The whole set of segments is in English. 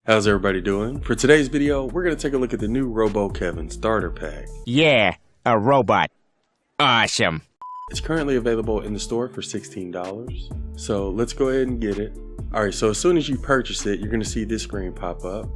How's everybody doing? For today's video, we're going to take a look at the new Robo Kevin starter pack. Yeah, a robot. Awesome. It's currently available in the store for $16. So let's go ahead and get it. Alright, so as soon as you purchase it, you're going to see this screen pop up.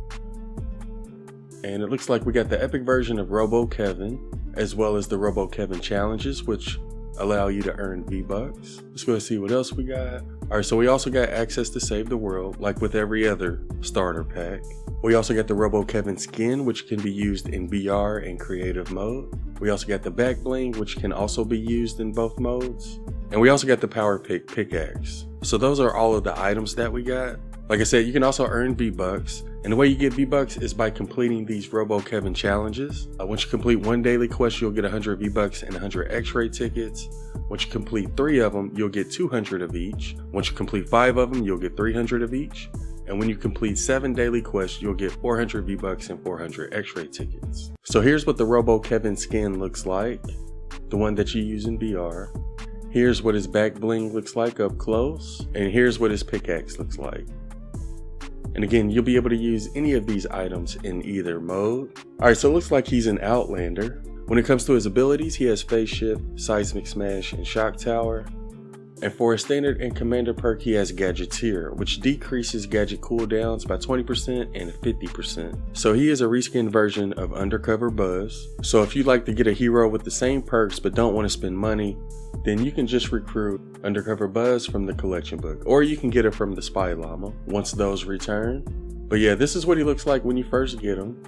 And it looks like we got the epic version of Robo Kevin, as well as the Robo Kevin challenges, which allow you to earn V-Bucks. Let's go and see what else we got. Alright, so we also got access to Save the World, like with every other starter pack. We also got the Robo Kevin skin, which can be used in BR and creative mode. We also got the back bling, which can also be used in both modes. And we also got the power pick pickaxe. So those are all of the items that we got. Like I said, you can also earn V-Bucks. And the way you get V-Bucks is by completing these Robo Kevin challenges. Once you complete one daily quest, you'll get 100 V-Bucks and 100 X-ray tickets. Once you complete 3 of them, you'll get 200 of each. Once you complete 5 of them, you'll get 300 of each. And when you complete 7 daily quests, you'll get 400 V-Bucks and 400 X-ray tickets. So here's what the Robo Kevin skin looks like, the one that you use in BR. Here's what his back bling looks like up close, and here's what his pickaxe looks like. And again, you'll be able to use any of these items in either mode. Alright, so it looks like he's an Outlander. When it comes to his abilities, he has Phase Shift, Seismic Smash, and Shock Tower. And for his standard and commander perk, he has Gadgeteer, which decreases gadget cooldowns by 20% and 50%. So he is a reskinned version of Undercover Buzz. So if you'd like to get a hero with the same perks but don't want to spend money, then you can just recruit Undercover Buzz from the collection book, or you can get it from the Spy Llama once those return. But yeah, this is what he looks like when you first get him.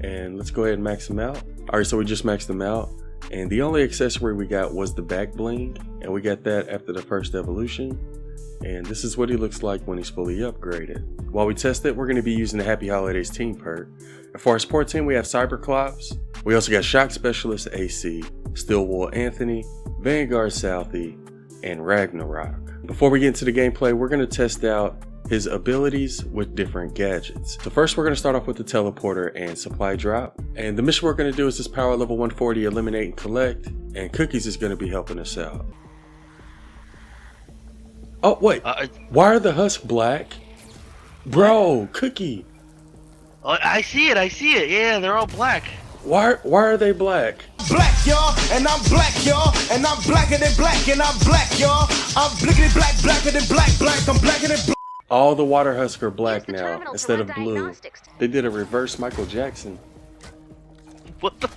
And let's go ahead and max him out. Alright, so we just maxed him out. And the only accessory we got was the back bling, and we got that after the first evolution. And this is what he looks like when he's fully upgraded. While we test it, we're going to be using the Happy Holidays team perk. And for our support team, we have Cyberclops. We also got Shock Specialist AC, Stillwool Anthony, Vanguard Southie, and Ragnarok. Before we get into the gameplay, we're going to test out his abilities with different gadgets. So first we're going to start off with the teleporter and supply drop. And the mission we're going to do is this power level 140 eliminate and collect, and Cookies is going to be helping us out. Oh wait, why are the husks black? Bro, Cookie. Oh, I see it, yeah, they're all black. Why are they black? Black, y'all, and I'm black, y'all, and I'm blacker than black, and I'm black, y'all. I'm blickety black, blacker than black, I'm blacker than black. All the water husks are black now instead of blue. They did a reverse Michael Jackson. What the?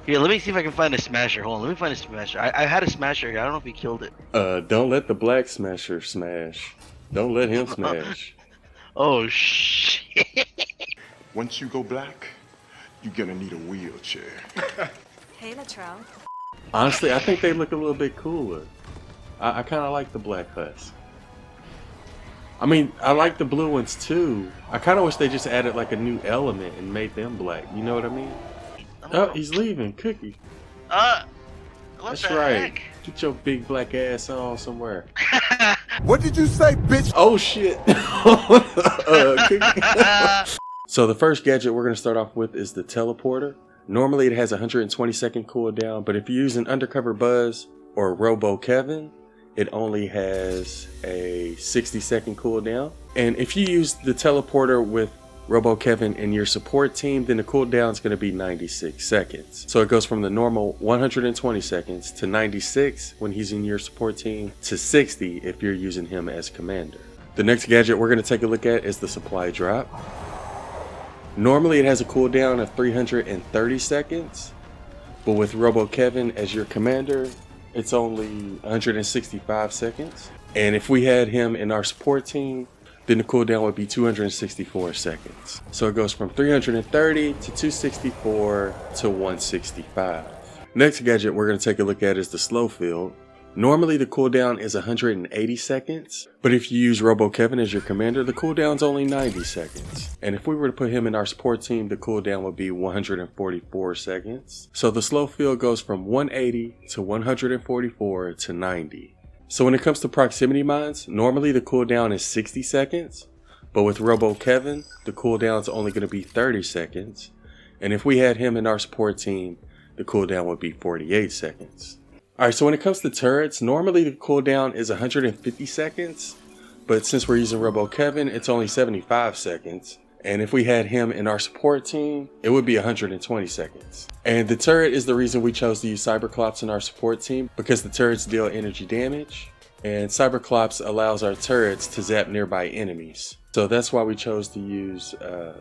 Here, let me see if I can find a smasher. Hold on, let me find a smasher. I had a smasher here. I don't know if he killed it. Don't let the black smasher smash. Don't let him smash. Oh shit. Once you go black, you're gonna need a wheelchair. Hey, Latrell. Honestly, I think they look a little bit cooler. I kind of like the black husk. I mean, I like the blue ones too. I kind of wish they just added like a new element and made them black. You know what I mean? Oh, he's leaving, Cookie. What That's the right. heck? Get your big black ass on somewhere. What did you say, bitch? Oh shit. Cookie. So the first gadget we're going to start off with is the teleporter. Normally it has a 120-second cooldown, but if you use an Undercover Buzz or Robo Kevin, it only has a 60-second cooldown. And if you use the teleporter with Robo Kevin in your support team, then the cooldown is going to be 96 seconds. So it goes from the normal 120 seconds to 96 when he's in your support team to 60 if you're using him as commander. The next gadget we're going to take a look at is the supply drop. Normally it has a cooldown of 330 seconds, but with Robo Kevin as your commander, it's only 165 seconds. And if we had him in our support team, then the cooldown would be 264 seconds. So it goes from 330 to 264 to 165. Next gadget we're going to take a look at is the slow field. Normally the cooldown is 180 seconds, but if you use Robo Kevin as your commander, the cooldown's only 90 seconds. And if we were to put him in our support team, the cooldown would be 144 seconds. So the slow field goes from 180 to 144 to 90. So when it comes to proximity mines, normally the cooldown is 60 seconds, but with Robo Kevin, the cooldown's only going to be 30 seconds. And if we had him in our support team, the cooldown would be 48 seconds. Alright, so when it comes to turrets, normally the cooldown is 150 seconds, But since we're using Robo Kevin, it's only 75 seconds. And if we had him in our support team, it would be 120 seconds. And the turret is the reason we chose to use Cyberclops in our support team, because the turrets deal energy damage. And Cyberclops allows our turrets to zap nearby enemies. So that's why we chose to use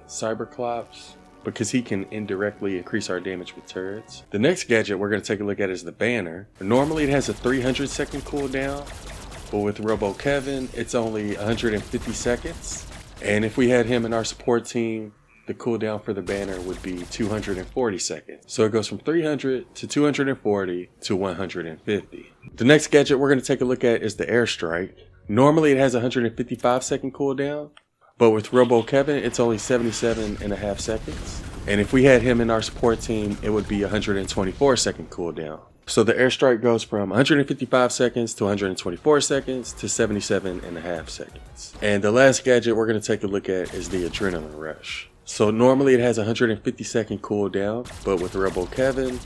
Cyberclops, because he can indirectly increase our damage with turrets. The next gadget we're going to take a look at is the banner. Normally it has a 300 second cooldown, but with Robo Kevin, it's only 150 seconds. And if we had him in our support team, the cooldown for the banner would be 240 seconds. So it goes from 300 to 240 to 150. The next gadget we're going to take a look at is the Airstrike. Normally it has a 155 second cooldown, but with Robo Kevin, it's only 77.5 seconds. And if we had him in our support team, it would be 124 second cooldown. So the Airstrike goes from 155 seconds to 124 seconds to 77.5 seconds. And the last gadget we're going to take a look at is the Adrenaline Rush. So normally it has a 150 second cooldown, but with Robo Kevin,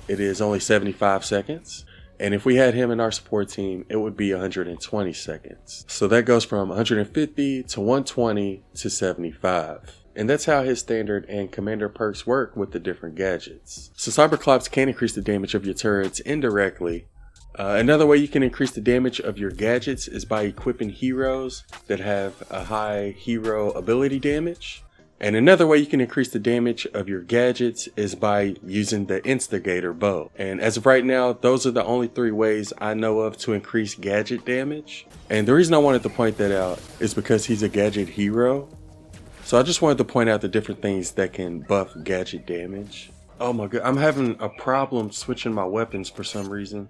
it is only 75 seconds. And if we had him in our support team, it would be 120 seconds. So that goes from 150 to 120 to 75. And that's how his standard and commander perks work with the different gadgets. So Cyberclops can increase the damage of your turrets indirectly. Another way you can increase the damage of your gadgets is by equipping heroes that have a high hero ability damage. And another way you can increase the damage of your gadgets is by using the Instigator bow. And as of right now, those are the only 3 ways I know of to increase gadget damage. And the reason I wanted to point that out is because he's a gadget hero. So I just wanted to point out the different things that can buff gadget damage. Oh my god, I'm having a problem switching my weapons for some reason.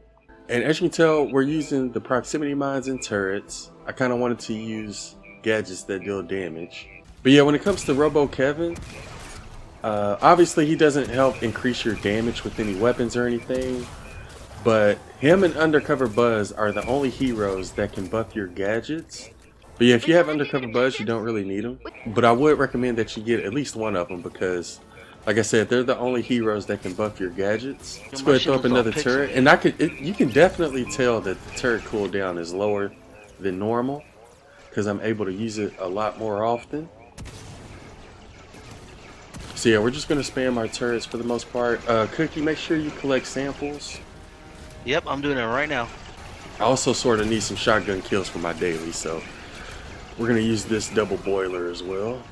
And as you can tell, we're using the proximity mines and turrets. I kind of wanted to use gadgets that deal damage. But yeah, when it comes to Robo Kevin, obviously he doesn't help increase your damage with any weapons or anything. But him and Undercover Buzz are the only heroes that can buff your gadgets. But yeah, if you have Undercover Buzz, you don't really need them. But I would recommend that you get at least one of them because, like I said, they're the only heroes that can buff your gadgets. Let's go ahead and throw up another turret. And you can definitely tell that the turret cooldown is lower than normal because I'm able to use it a lot more often. So yeah, we're just going to spam our turrets for the most part. Cookie, make sure you collect samples. Yep, I'm doing it right now. I also sort of need some shotgun kills for my daily, so we're going to use this double boiler as well.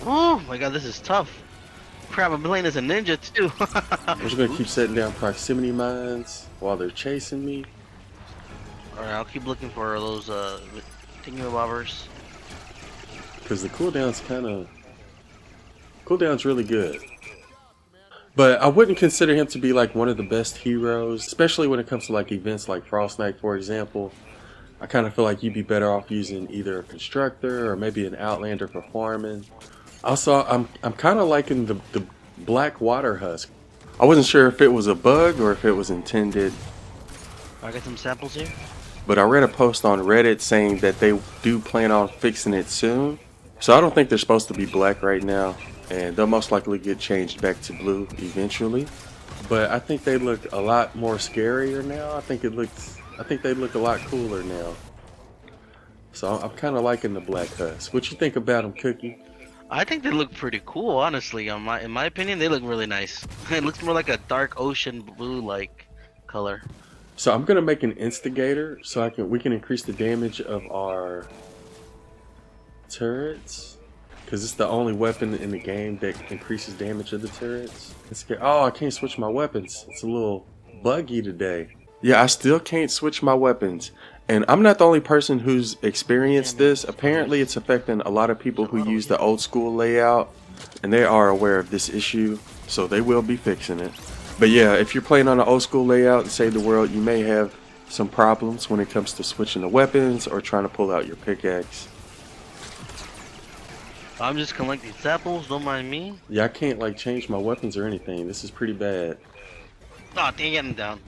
Oh my god, this is tough. Crap, I'm playing as a ninja too. I'm just going to keep setting down proximity mines while they're chasing me. Alright, I'll keep looking for those thingy-bobbers. Because the cooldown's really good. But I wouldn't consider him to be like one of the best heroes, especially when it comes to like events like Frost Knight, for example. I kind of feel like you'd be better off using either a constructor or maybe an outlander for farming. Also, I'm kind of liking the black water husk. I wasn't sure if it was a bug or if it was intended. I got some samples here. But I read a post on Reddit saying that they do plan on fixing it soon. So I don't think they're supposed to be black right now, and they'll most likely get changed back to blue eventually. But I think they look a lot more scarier now. I think they look a lot cooler now. So I'm kind of liking the black husk. What you think about them, Cookie? I think they look pretty cool, honestly. In my opinion, they look really nice. It looks more like a dark ocean blue-like color. So I'm gonna make an instigator so we can increase the damage of our turrets, because it's the only weapon in the game that increases damage of the turrets. Oh, I can't switch my weapons. It's a little buggy today. Yeah, I still can't switch my weapons. And I'm not the only person who's experienced this. Apparently it's affecting a lot of people who use the old school layout, and they are aware of this issue, so they will be fixing it. But yeah, if you're playing on an old school layout and Save the World, you may have some problems when it comes to switching the weapons or trying to pull out your pickaxe. I'm just collecting samples, don't mind me. Yeah, I can't like change my weapons or anything. This is pretty bad. Oh, dang it, I'm down.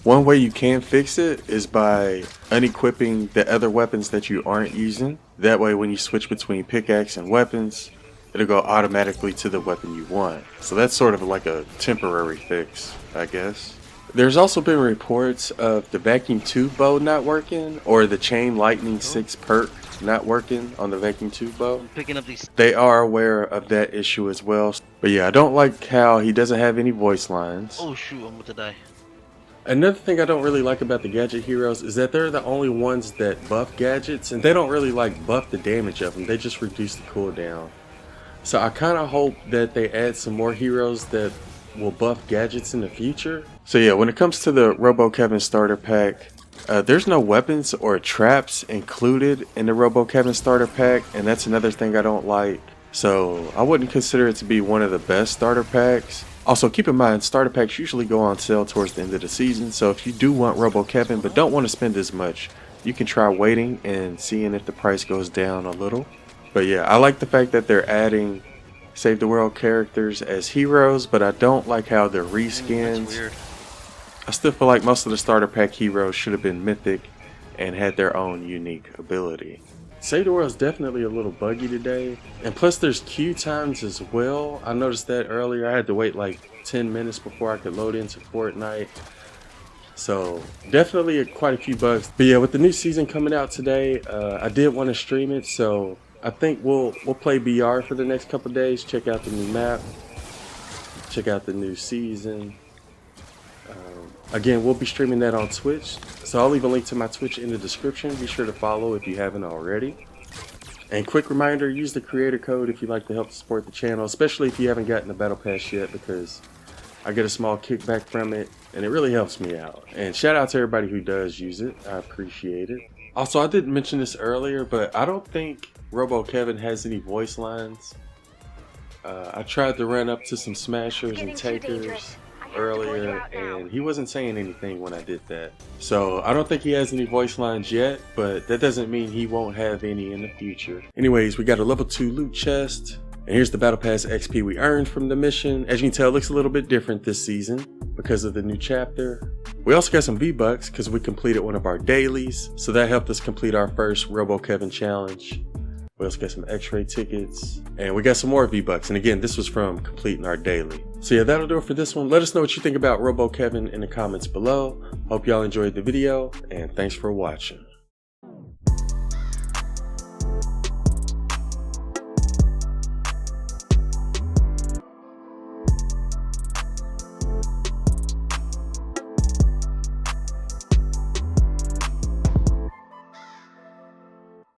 One way you can fix it is by unequipping the other weapons that you aren't using. That way when you switch between pickaxe and weapons, it'll go automatically to the weapon you want. So that's sort of like a temporary fix, I guess. There's also been reports of the vacuum tube bow not working, or the chain lightning 6 perk not working on the vacuum tube bow. I'm picking up these. They are aware of that issue as well. But yeah, I don't like how he doesn't have any voice lines. Oh shoot, I'm about to die. Another thing I don't really like about the gadget heroes is that they're the only ones that buff gadgets, and they don't really like buff the damage of them. They just reduce the cooldown. So I kind of hope that they add some more heroes that will buff gadgets in the future. So yeah, when it comes to the Robo Kevin starter pack, there's no weapons or traps included in the Robo Kevin starter pack, and that's another thing I don't like. So I wouldn't consider it to be one of the best starter packs. Also, keep in mind, starter packs usually go on sale towards the end of the season, so if you do want Robo Kevin but don't want to spend as much, you can try waiting and seeing if the price goes down a little. But yeah, I like the fact that they're adding Save the World characters as heroes, but I don't like how they're reskins. That's weird. I still feel like most of the starter pack heroes should have been mythic and had their own unique ability. Save the World is definitely a little buggy today, and plus there's queue times as well. I noticed that earlier. I had to wait like 10 minutes before I could load into Fortnite. So definitely quite a few bugs. But yeah, with the new season coming out today, I did want to stream it, so I think we'll play BR for the next couple days. Check out the new map, check out the new season. Again, we'll be streaming that on Twitch, so I'll leave a link to my Twitch in the description. Be sure to follow if you haven't already. And quick reminder, use the creator code if you'd like to help support the channel, especially if you haven't gotten the battle pass yet, because I get a small kickback from it and it really helps me out. And shout out to everybody who does use it. I appreciate it. Also, I didn't mention this earlier, but I don't think Robo Kevin has any voice lines. I tried to run up to some smashers and takers earlier, and he wasn't saying anything when I did that. So I don't think he has any voice lines yet, but that doesn't mean he won't have any in the future. Anyways, we got a level 2 loot chest, and here's the battle pass XP we earned from the mission. As you can tell, it looks a little bit different this season because of the new chapter. We also got some V-Bucks because we completed one of our dailies, so that helped us complete our first Robo Kevin challenge. We also got some X-ray tickets, and we got some more V-Bucks. And again, this was from completing our daily. So yeah, that'll do it for this one. Let us know what you think about Robo Kevin in the comments below. Hope y'all enjoyed the video, and thanks for watching.